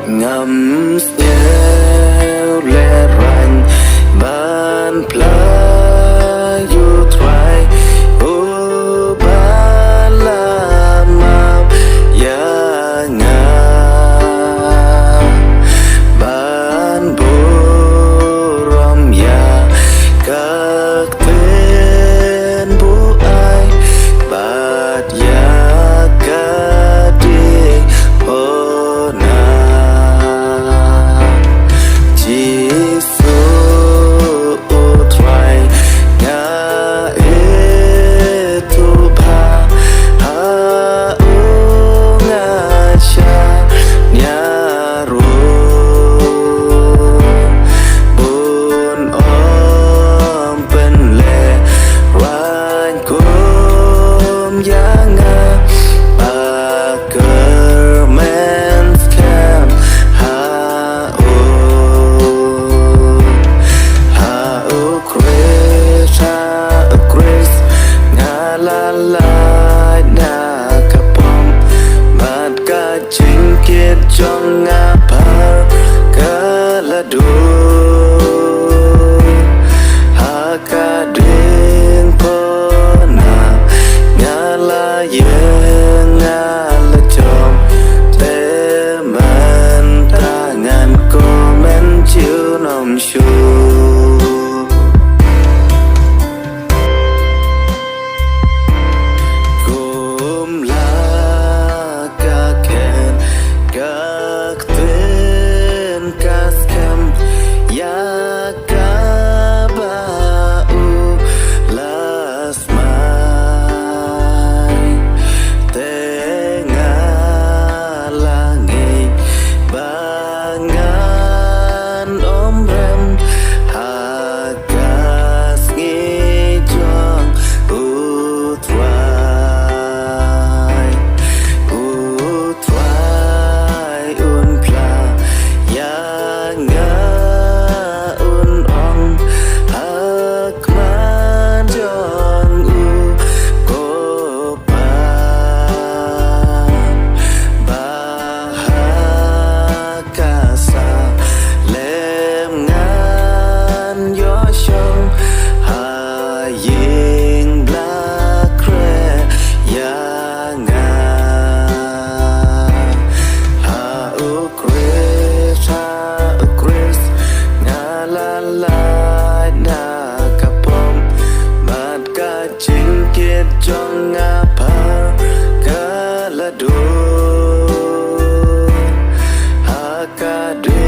ngắm nhớ lệ rành ban playu thoại u ba la mau ya nga ban burom ya các tên bu ai bát ya ka đi hona chỉ số thoại nga itu pa ha u nga cha nya ru bun om pen le ran kum ya nga aker men scam ha u Chris nga la la na kapom mat ka ching kiet chong nga par ka la du ha ka ding po na nga la ye nga la chom te man tangan ko men chiu nom shu chong nga par ka la du ha ka du